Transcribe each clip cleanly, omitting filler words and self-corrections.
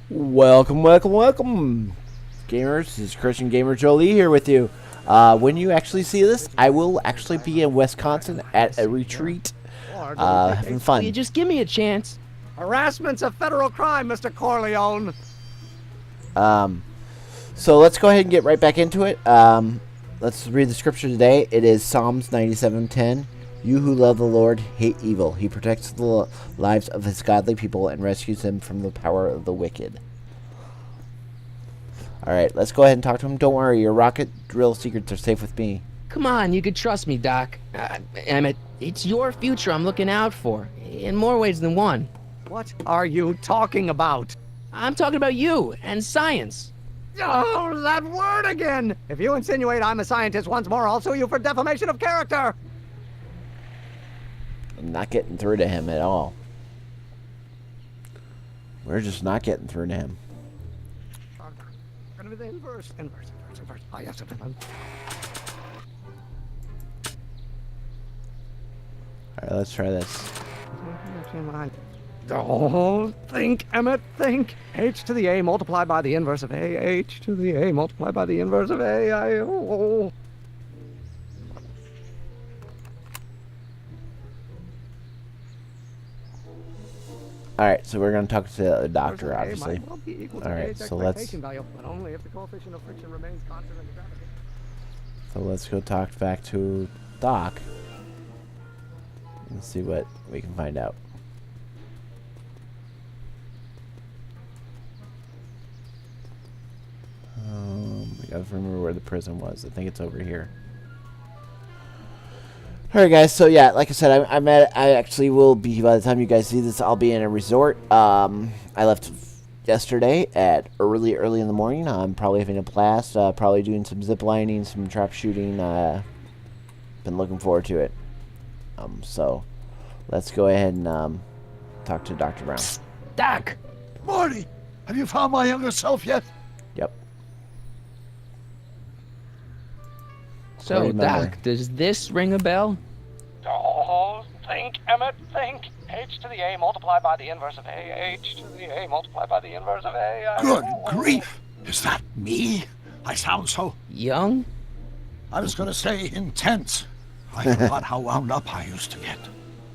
Welcome, welcome, welcome, gamers. This is Christian Gamer Jolie here with you. When you actually see this, I will actually be in Wisconsin at a retreat, having Will fun. you just give me a chance? Harassment's a federal crime, Mr. Corleone. So let's go ahead and get right back into it. Let's read the scripture today. It is Psalms 97:10. You who love the Lord hate evil. He protects the lives of his godly people and rescues them from the power of the wicked. Alright, let's go ahead and talk to him. Don't worry, your rocket drill secrets are safe with me. Come on, you could trust me, Doc. Emmett, it's your future I'm looking out for, in more ways than one. What are you talking about? I'm talking about you and science. Oh, that word again! If you insinuate I'm a scientist once more, I'll sue you for defamation of character! I'm not getting through to him at all. We're just not getting through to him. Inverse. Oh, yes. Alright, let's try this. Don't think, Emmett, think. H to the A multiplied by the inverse of A. H to the A multiplied by the inverse of A. Alright, so we're going to talk to the doctor, obviously. Alright, so let's... So let's go talk back to Doc. And see what we can find out. I gotta remember where the prison was. I think it's over here. Alright guys, so yeah, like I said, I actually will be, by the time you guys see this, I'll be in a resort. I left yesterday at early in the morning. I'm probably having a blast, probably doing some zip lining, some trap shooting. Been looking forward to it. So let's go ahead and talk to Dr. Brown. Doc! Marty, have you found my younger self yet? Yep. So, Remember. Doc, does this ring a bell? Don't think, Emmett, think. H to the A multiplied by the inverse of A. H to the A multiplied by the inverse of A. Good grief! Is that me? I sound so... Young? I was gonna say intense. I forgot how wound up I used to get.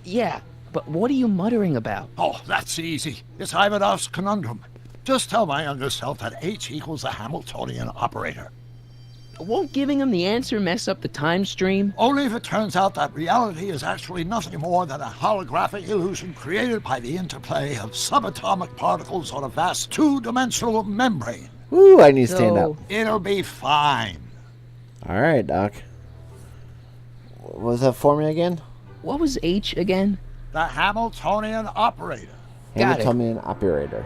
Yeah, but what are you muttering about? Oh, that's easy. It's Ivanov's conundrum. Just tell my younger self that H equals the Hamiltonian operator. Won't giving him the answer mess up the time stream? Only if it turns out that reality is actually nothing more than a holographic illusion created by the interplay of subatomic particles on a vast two-dimensional membrane. Ooh, I need to stand up. It'll be fine. Alright, Doc. What was that formula again? What was H again? The Hamiltonian operator. Got it. Hamiltonian operator.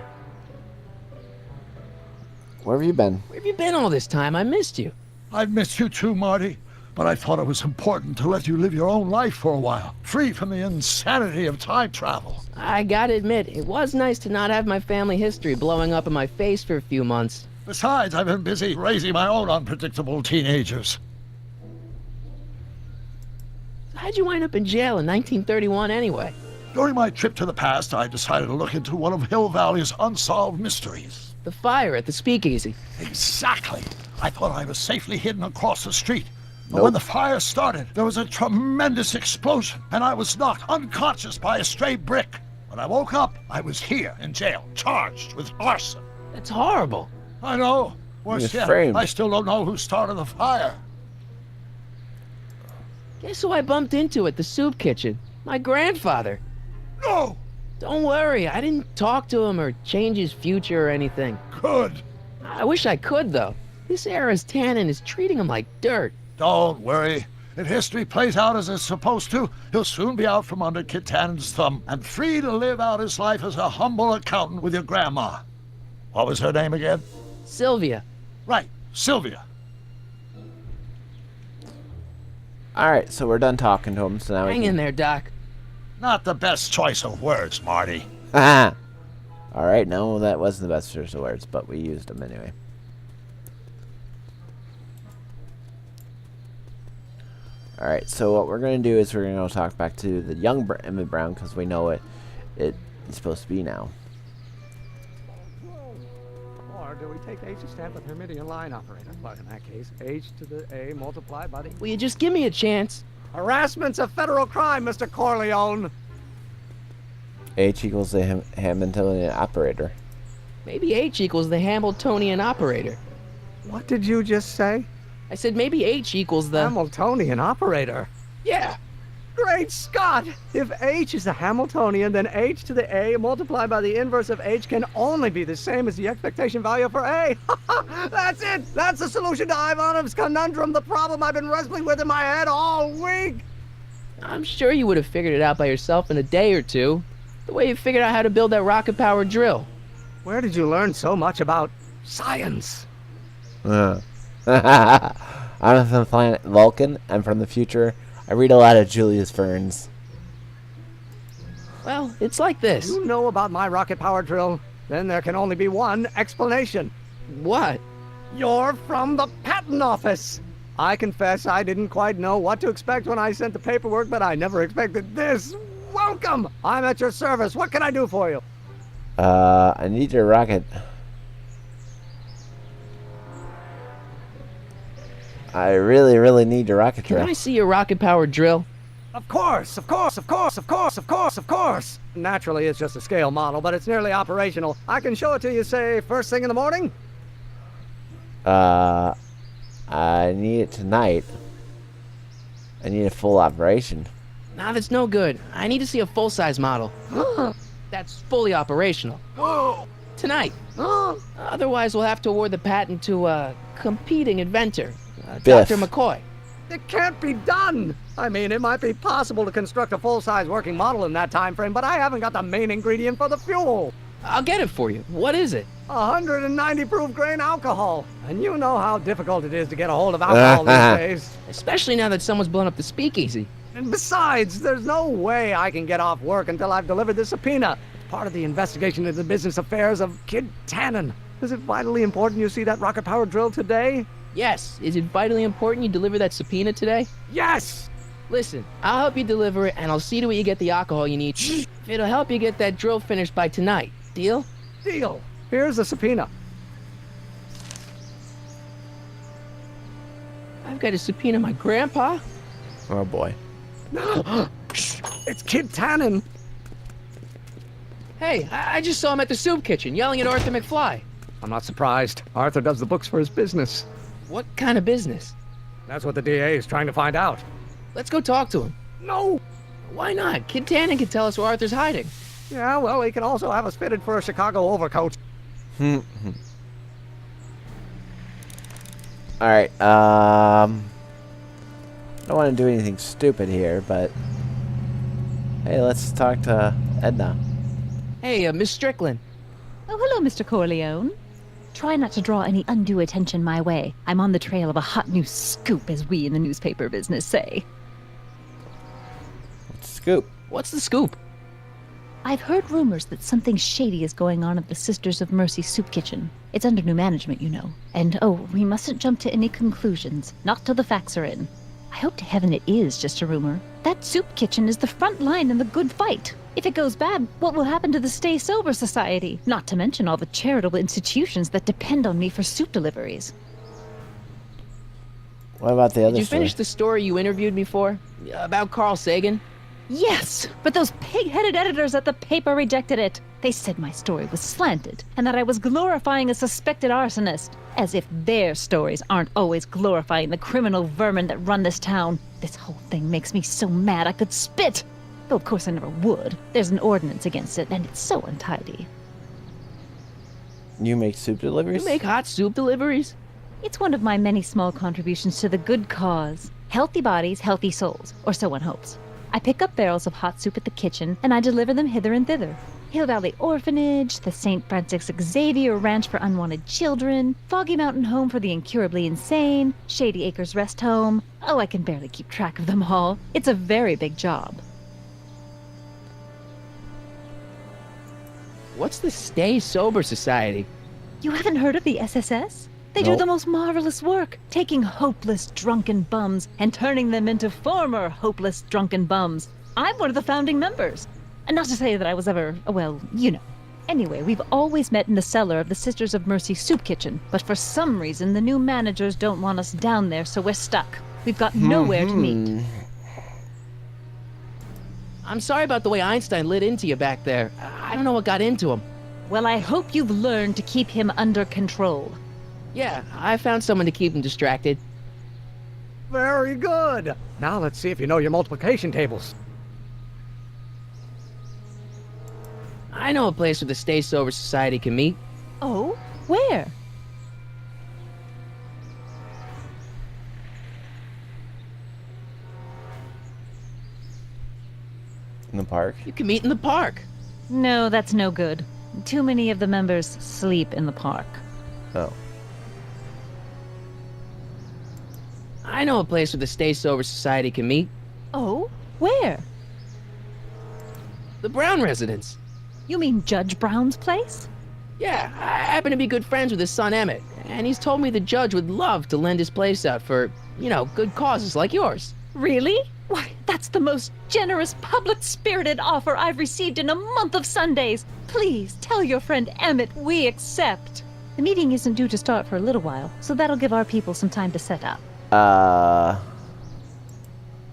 Where have you been? Where have you been all this time? I missed you. I've missed you too, Marty, but I thought it was important to let you live your own life for a while, free from the insanity of time travel. I gotta admit, it was nice to not have my family history blowing up in my face for a few months. Besides, I've been busy raising my own unpredictable teenagers. How'd you wind up in jail in 1931 anyway? During my trip to the past, I decided to look into one of Hill Valley's unsolved mysteries. The fire at the speakeasy. Exactly. I thought I was safely hidden across the street. But Nope. when the fire started, there was a tremendous explosion, and I was knocked unconscious by a stray brick. When I woke up, I was here in jail, charged with arson. That's horrible. I know. Worse You're yet, framed. I still don't know who started the fire. Guess who I bumped into at the soup kitchen? My grandfather. No! Don't worry, I didn't talk to him or change his future or anything. Good. I wish I could, though. This era's tannin is treating him like dirt. Don't worry. If history plays out as it's supposed to, he'll soon be out from under Kit Tannen's thumb and free to live out his life as a humble accountant with your grandma. What was her name again? Sylvia. Right, Sylvia. Alright, so we're done talking to him, so now Hang we in there, Doc. Not the best choice of words, Marty. can... Alright, no, that wasn't the best choice of words, but we used them anyway. Alright, so what we're going to do is we're going to talk back to the young Emmett Brown, because we know it's supposed to be now. Or do we take H to stand for Hermitian line operator? Well, in that case, H to the A multiplied by the... Will you just give me a chance? Harassment's a federal crime, Mr. Corleone. H equals the Hamiltonian operator. Maybe H equals the Hamiltonian operator. What did you just say? I said maybe H equals the... Hamiltonian operator? Yeah. Great Scott! If H is the Hamiltonian, then H to the A multiplied by the inverse of H can only be the same as the expectation value for A. That's it! That's the solution to Ivanov's conundrum, the problem I've been wrestling with in my head all week! I'm sure you would have figured it out by yourself in a day or two. The way you figured out how to build that rocket-powered drill. Where did you learn so much about science? I'm from the planet Vulcan. I'm from the future. I read a lot of Julius Verne's. Well, it's like this. You know about my rocket power drill? Then there can only be one explanation. What? You're from the patent office. I confess I didn't quite know what to expect when I sent the paperwork, but I never expected this. Welcome! I'm at your service. What can I do for you? I need your rocket. I really, really need your rocket drill. Can I see your rocket-powered drill? Of course, of course, of course, of course, of course, of course. Naturally, it's just a scale model, but it's nearly operational. I can show it to you, say, first thing in the morning? I need it tonight. I need a full operation. Nah, that's no good. I need to see a full-size model. That's fully operational. Tonight. Otherwise, we'll have to award the patent to a competing inventor, Biff. Dr. McCoy. It can't be done! I mean, it might be possible to construct a full-size working model in that time frame, but I haven't got the main ingredient for the fuel. I'll get it for you. What is it? 190 proof grain alcohol. And you know how difficult it is to get a hold of alcohol these days. Especially now that someone's blown up the speakeasy. And besides, there's no way I can get off work until I've delivered this subpoena. Part of the investigation into the business affairs of Kid Tannen. Is it vitally important you see that rocket-powered drill today? Yes. Is it vitally important you deliver that subpoena today? Yes! Listen, I'll help you deliver it, and I'll see to it you get the alcohol you need. It'll help you get that drill finished by tonight. Deal? Deal. Here's the subpoena. I've got to subpoena my grandpa? Oh boy. It's Kid Tannen. Hey, I just saw him at the soup kitchen yelling at Arthur McFly. I'm not surprised. Arthur does the books for his business. What kind of business? That's what the DA is trying to find out. Let's go talk to him. No! Why not? Kid Tannen can tell us where Arthur's hiding. Yeah, well, he can also have us fitted for a Chicago overcoat. Alright, I don't want to do anything stupid here, but... Hey, let's talk to Edna. Hey, Miss Strickland. Oh, hello, Mr. Corleone. Try not to draw any undue attention my way. I'm on the trail of a hot new scoop, as we in the newspaper business say. What's the scoop? What's the scoop? I've heard rumors that something shady is going on at the Sisters of Mercy soup kitchen. It's under new management, you know. And, oh, we mustn't jump to any conclusions. Not till the facts are in. I hope to heaven it is just a rumor. That soup kitchen is the front line in the good fight. If it goes bad, what will happen to the Stay Sober Society? Not to mention all the charitable institutions that depend on me for soup deliveries. What about the other Did you story? finish the story you interviewed me for? About Carl Sagan? Yes, but those pig-headed editors at the paper rejected it. They said my story was slanted, and that I was glorifying a suspected arsonist. As if their stories aren't always glorifying the criminal vermin that run this town. This whole thing makes me so mad I could spit. Though of course I never would. There's an ordinance against it, and it's so untidy. You make soup deliveries? You make hot soup deliveries? It's one of my many small contributions to the good cause. Healthy bodies, healthy souls, or so one hopes. I pick up barrels of hot soup at the kitchen, and I deliver them hither and thither. Hill Valley Orphanage, the St. Francis Xavier Ranch for Unwanted Children, Foggy Mountain Home for the Incurably Insane, Shady Acres Rest Home. Oh, I can barely keep track of them all. It's a very big job. What's the Stay Sober Society? You haven't heard of the SSS? They do Nope. the most marvelous work, taking hopeless drunken bums and turning them into former hopeless drunken bums. I'm one of the founding members. And not to say that I was ever, well, you know. Anyway, we've always met in the cellar of the Sisters of Mercy soup kitchen, but for some reason the new managers don't want us down there, so we're stuck. We've got nowhere to meet. I'm sorry about the way Einstein lit into you back there. I don't know what got into him. Well, I hope you've learned to keep him under control. Yeah, I found someone to keep him distracted. Very good. Now let's see if you know your multiplication tables. I know a place where the Stay Sober Society can meet. Oh? Where? In the park. You can meet in the park. No, that's no good. Too many of the members sleep in the park. Oh. I know a place where the Stay Sober Society can meet. Oh? Where? The Brown residence. You mean Judge Brown's place? Yeah, I happen to be good friends with his son Emmett, and he's told me the judge would love to lend his place out for, good causes like yours. Really? Why, that's the most generous, public-spirited offer I've received in a month of Sundays. Please, tell your friend Emmett we accept. The meeting isn't due to start for a little while, so that'll give our people some time to set up.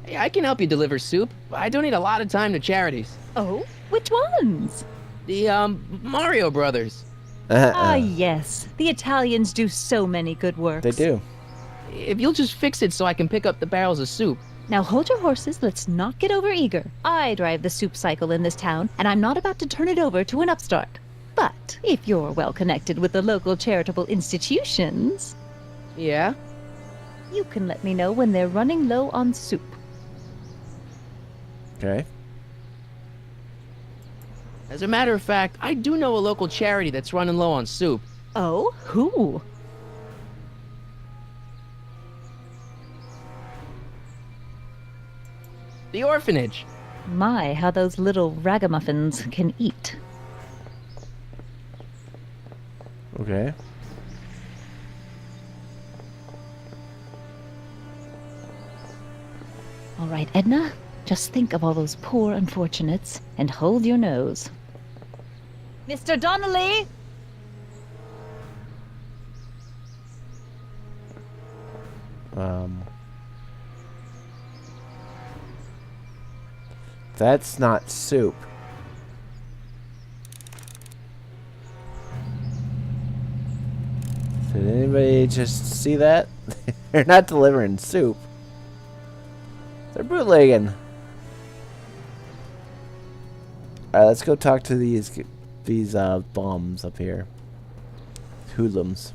Hey, I can help you deliver soup. I donate a lot of time to charities. Oh? Which ones? The, Mario Brothers. Ah, yes. The Italians do so many good works. They do. If you'll just fix it so I can pick up the barrels of soup. Now hold your horses, let's not get overeager. I drive the soup cycle in this town, and I'm not about to turn it over to an upstart. But if you're well connected with the local charitable institutions, Yeah? you can let me know when they're running low on soup. Okay. As a matter of fact, I do know a local charity that's running low on soup. Oh? Who? The orphanage. My, how those little ragamuffins can eat. Okay. All right, Edna, just think of all those poor unfortunates and hold your nose. Mr. Donnelly! That's not soup. Did anybody just see that? They're not delivering soup. They're bootlegging. Alright, let's go talk to these bums up here. Hoodlums.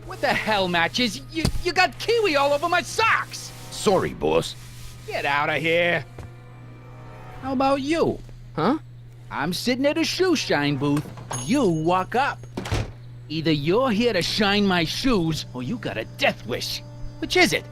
What the hell, Matches? You got kiwi all over my socks! Sorry, boss. Get out of here! How about you? Huh? I'm sitting at a shoe shine booth. You walk up. Either you're here to shine my shoes, or you got a death wish. Which is it?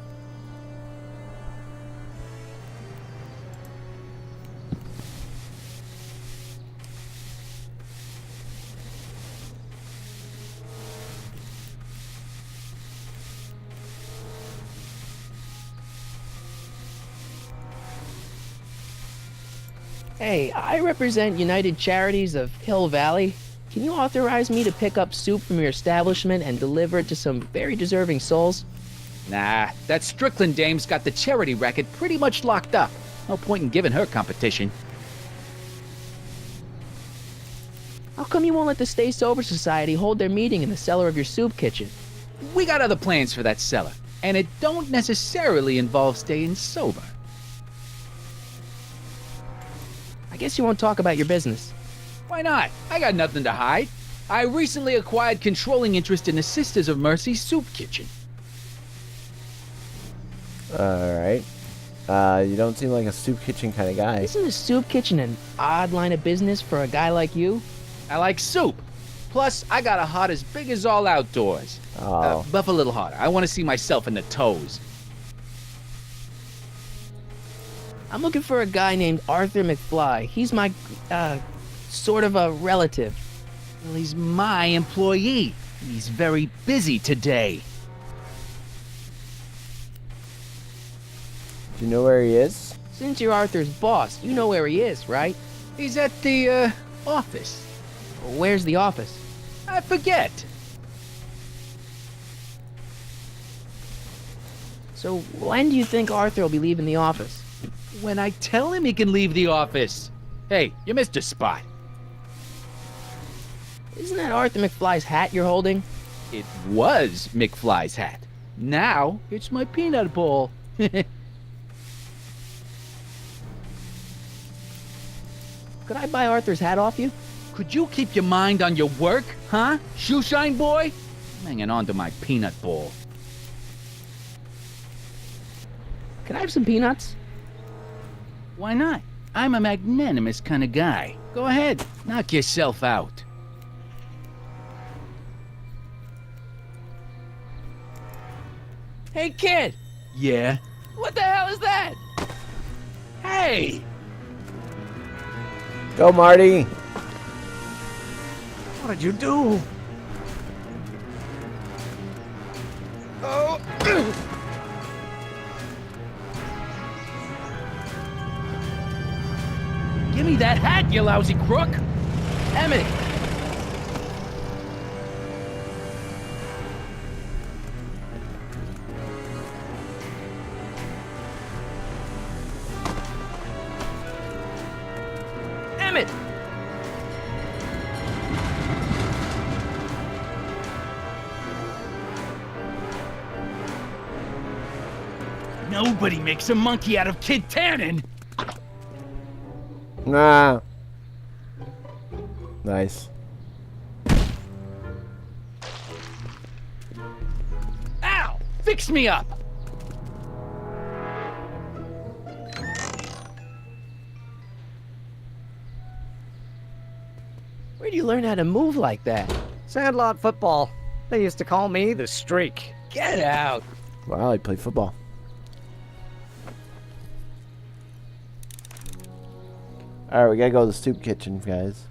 Hey, I represent United Charities of Hill Valley. Can you authorize me to pick up soup from your establishment and deliver it to some very deserving souls? Nah, that Strickland dame's got the charity racket pretty much locked up. No point in giving her competition. How come you won't let the Stay Sober Society hold their meeting in the cellar of your soup kitchen? We got other plans for that cellar, and it don't necessarily involve staying sober. I guess you won't talk about your business. Why not? I got nothing to hide. I recently acquired controlling interest in the Sisters of Mercy soup kitchen. Alright. You don't seem like a soup kitchen kind of guy. Isn't a soup kitchen an odd line of business for a guy like you? I like soup. Plus, I got a heart as big as all outdoors. Oh. Buff a little harder. I want to see myself in the toes. I'm looking for a guy named Arthur McFly. He's my, sort of a relative. Well, he's my employee. He's very busy today. Do you know where he is? Since you're Arthur's boss, you know where he is, right? He's at the, office. Where's the office? I forget. So when do you think Arthur will be leaving the office? When I tell him he can leave the office. Hey, you missed a spot. Isn't that Arthur McFly's hat you're holding? It was McFly's hat. Now, it's my peanut bowl. Could I buy Arthur's hat off you? Could you keep your mind on your work, huh? Shoeshine boy? I'm hanging on to my peanut bowl. Can I have some peanuts? Why not? I'm a magnanimous kind of guy. Go ahead, knock yourself out. Hey, kid! Yeah? What the hell is that? Hey! Go, Marty. What did you do? Give me that hat, you lousy crook! Emmett! Emmett! Nobody makes a monkey out of Kid Tannen! Nah. Nice. Ow! Fix me up! Where do you learn how to move like that? Sandlot football. They used to call me the Streak. Get out! Wow, he played football. Alright, we gotta go to the soup kitchen, guys.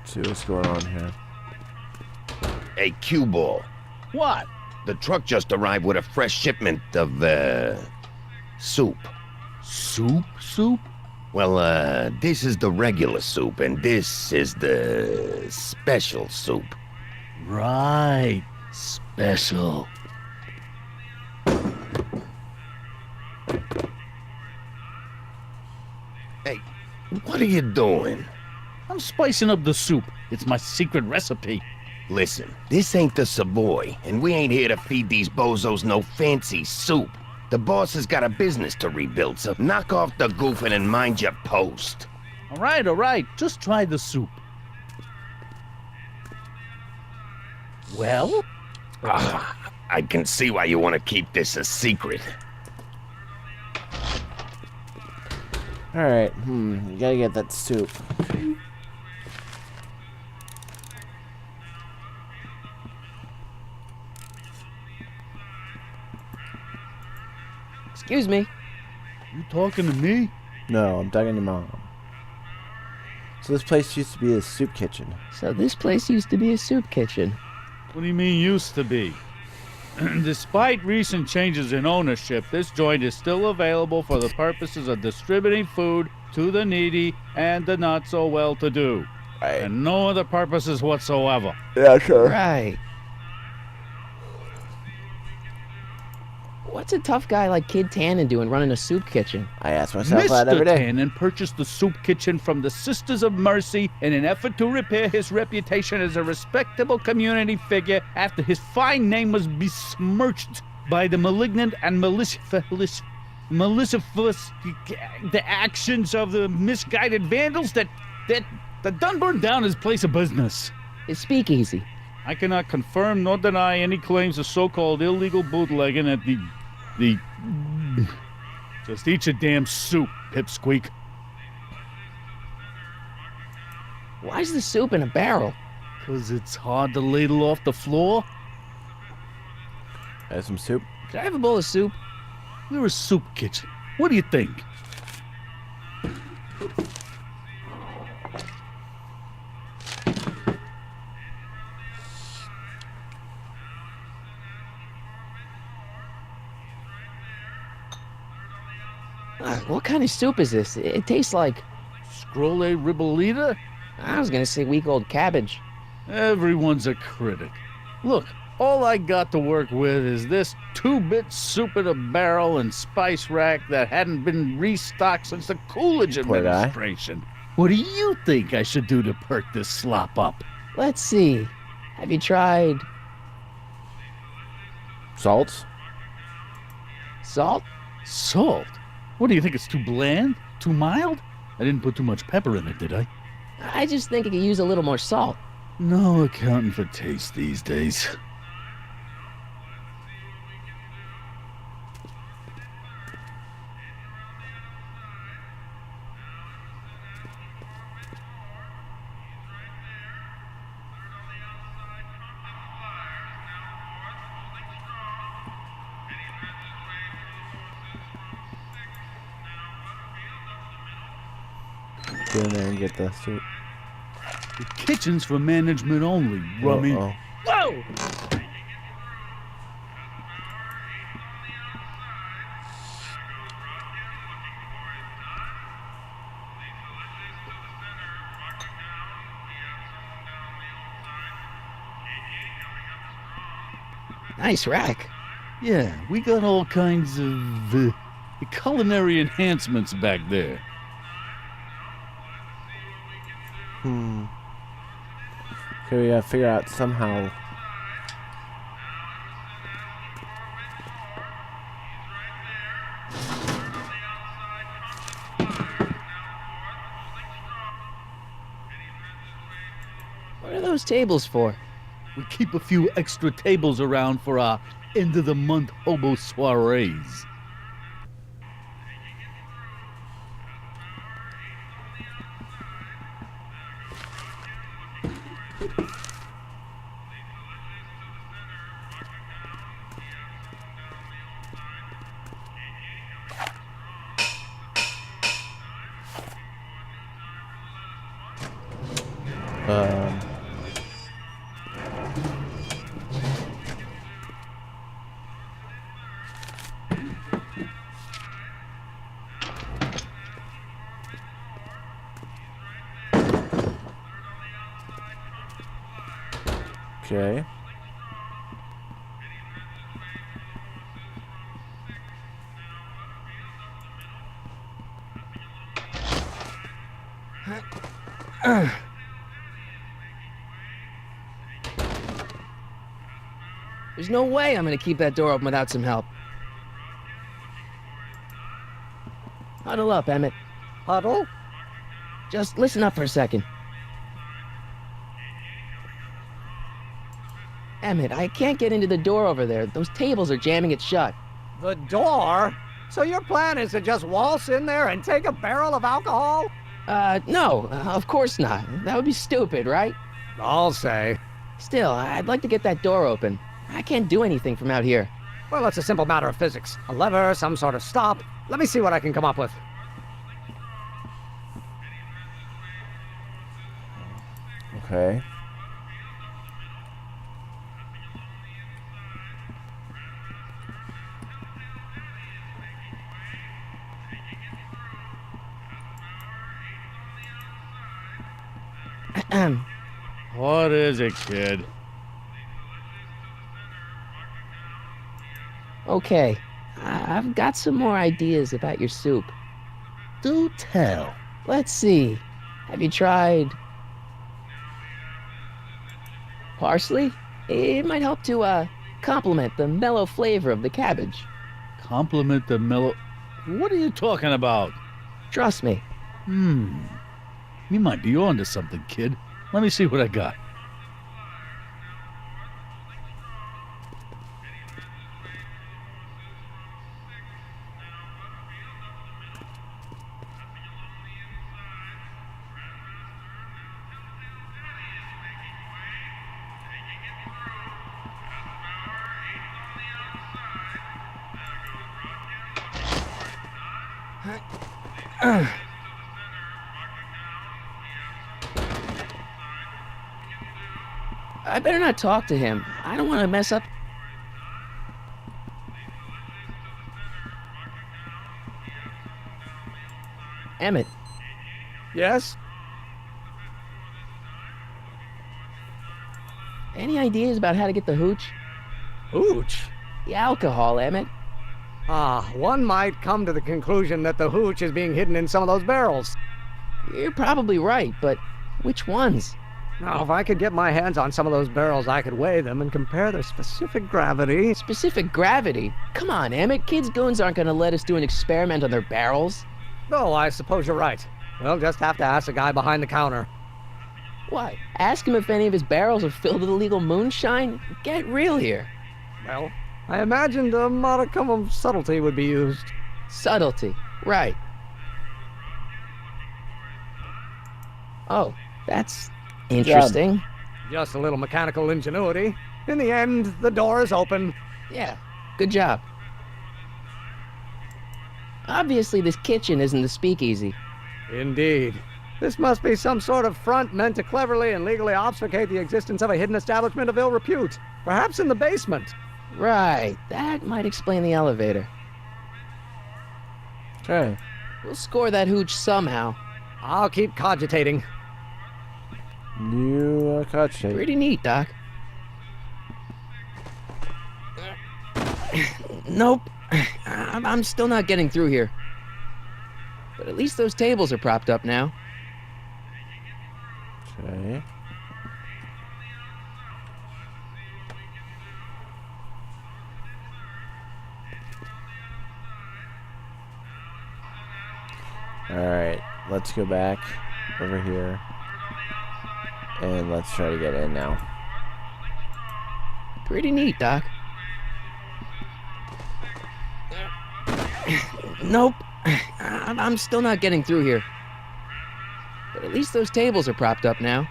See what's going on here. Hey, cue ball. What? The truck just arrived with a fresh shipment of, soup. Soup? Well, this is the regular soup, and this is the special soup. Right. Special. Hey, what are you doing? I'm spicing up the soup. It's my secret recipe. Listen, this ain't the Savoy, and we ain't here to feed these bozos no fancy soup. The boss has got a business to rebuild, so knock off the goofing and mind your post. All right. Just try the soup. Well? I can see why you want to keep this a secret. Alright, you gotta get that soup. Excuse me. You talking to me? No, I'm talking to Mom. So this place used to be a soup kitchen. So this place used to be a soup kitchen. What do you mean used to be? Despite recent changes in ownership, this joint is still available for the purposes of distributing food to the needy and the not so well-to-do. Right. And no other purposes whatsoever. Yeah, sure. Right. What's a tough guy like Kid Tannen doing running a soup kitchen? I ask myself that every Mr. day. Tannen purchased the soup kitchen from the Sisters of Mercy in an effort to repair his reputation as a respectable community figure after his fine name was besmirched by the malignant and malicious the actions of the misguided vandals that done burned down his place of business. His speakeasy. I cannot confirm nor deny any claims of so-called illegal bootlegging at the just eat your damn soup, pipsqueak. Why's the soup in a barrel? 'Cause it's hard to ladle off the floor. Have some soup. Could I have a bowl of soup? We're a soup kitchen. What do you think? What kind of soup is this? It tastes like... Scrolle ribolita? I was gonna say week-old cabbage. Everyone's a critic. Look, all I got to work with is this 2-bit soup in a barrel and spice rack that hadn't been restocked since the Coolidge Poor guy. administration. What do you think I should do to perk this slop up? Let's see. Have you tried Salt. salt? Salt? What do you think, it's too bland? Too mild? I didn't put too much pepper in it, did I? I just think it could use a little more salt. No accounting for taste these days. Get in there and get the soup. The kitchen's for management only, rummy. Uh-oh. Whoa! Nice rack. Yeah, we got all kinds of culinary enhancements back there. Okay, we gotta figure out somehow. What are those tables for? We keep a few extra tables around for our end-of-the-month hobo soirees. Okay. There's no way I'm gonna keep that door open without some help. Huddle up, Emmett. Huddle? Just listen up for a second. Emmett, I can't get into the door over there. Those tables are jamming it shut. The door? So your plan is to just waltz in there and take a barrel of alcohol? No, of course not. That would be stupid, right? I'll say. Still, I'd like to get that door open. I can't do anything from out here. Well, it's a simple matter of physics. A lever, some sort of stop. Let me see what I can come up with. Okay. What is it, kid? Okay, I've got some more ideas about your soup. Do tell. Let's see. Have you tried parsley? It might help to complement the mellow flavor of the cabbage. Compliment the mellow... What are you talking about? Trust me. You might be onto something, kid. Let me see what I got. I better not talk to him. I don't want to mess up. Emmett, Yes? any ideas about how to get the hooch? Hooch? The alcohol, Emmett. One might come to the conclusion that the hooch is being hidden in some of those barrels. You're probably right, but which ones? Now, if I could get my hands on some of those barrels, I could weigh them and compare their specific gravity. Specific gravity? Come on, Emmett. Kids' goons aren't gonna let us do an experiment on their barrels. Oh, I suppose you're right. We'll just have to ask the guy behind the counter. What? Ask him if any of his barrels are filled with illegal moonshine? Get real here. Well, I imagined a modicum of subtlety would be used. Subtlety. Right. Oh, that's interesting. Just a little mechanical ingenuity. In the end, the door is open. Yeah, good job. Obviously, this kitchen isn't the speakeasy. Indeed. This must be some sort of front meant to cleverly and legally obfuscate the existence of a hidden establishment of ill repute. Perhaps in the basement. Right, that might explain the elevator. Okay. We'll score that hooch somehow. I'll keep cogitating. New cogitate. Pretty neat, Doc. Nope. I'm still not getting through here. But at least those tables are propped up now. Okay. Alright, let's go back over here. And let's try to get in now. Pretty neat, Doc. Nope. I'm still not getting through here. But at least those tables are propped up now.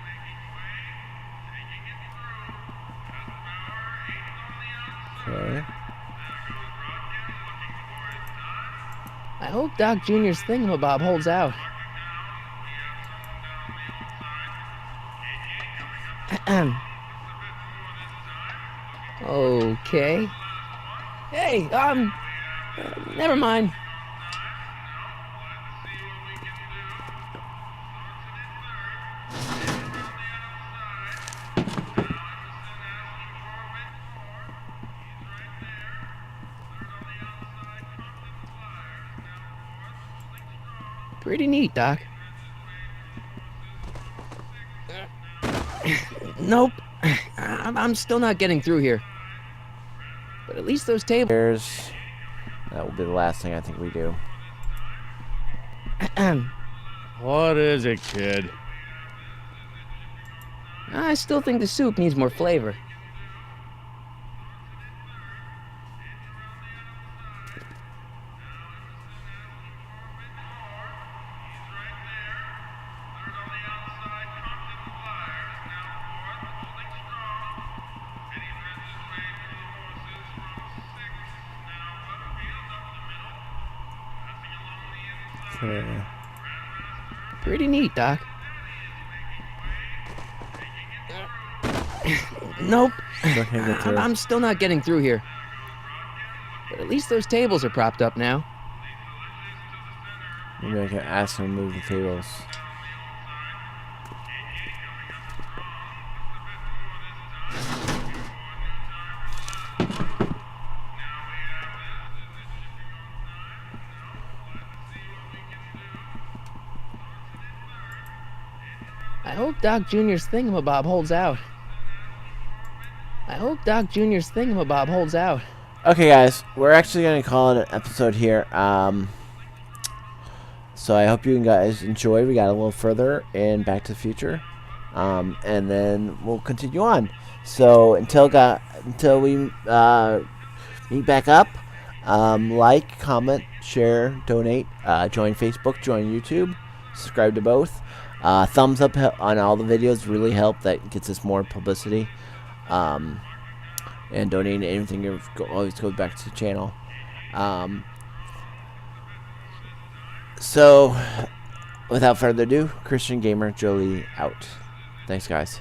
Okay. I hope Doc Jr.'s thingamabob holds out. Okay. Hey, never mind. Pretty neat, Doc. Nope. I'm still not getting through here. But at least those tables... Here's... That will be the last thing I think we do. What is it, kid? I still think the soup needs more flavor. Okay. Pretty neat, Doc. Nope. Still can't get through. I'm still not getting through here. But at least those tables are propped up now. Maybe I can ask him to move the tables. I hope Doc Jr.'s thingamabob holds out. I hope Doc Jr.'s thingamabob holds out. Okay, guys, we're actually going to call it an episode here. So I hope you guys enjoyed. We got a little further in Back to the Future. And then we'll continue on. So until we meet back up, like, comment, share, donate, join Facebook, join YouTube, subscribe to both. Thumbs up on all the videos really help. That gets us more publicity. And donating anything, it always goes back to the channel. So, without further ado, Christian Gamer Jolie out. Thanks, guys.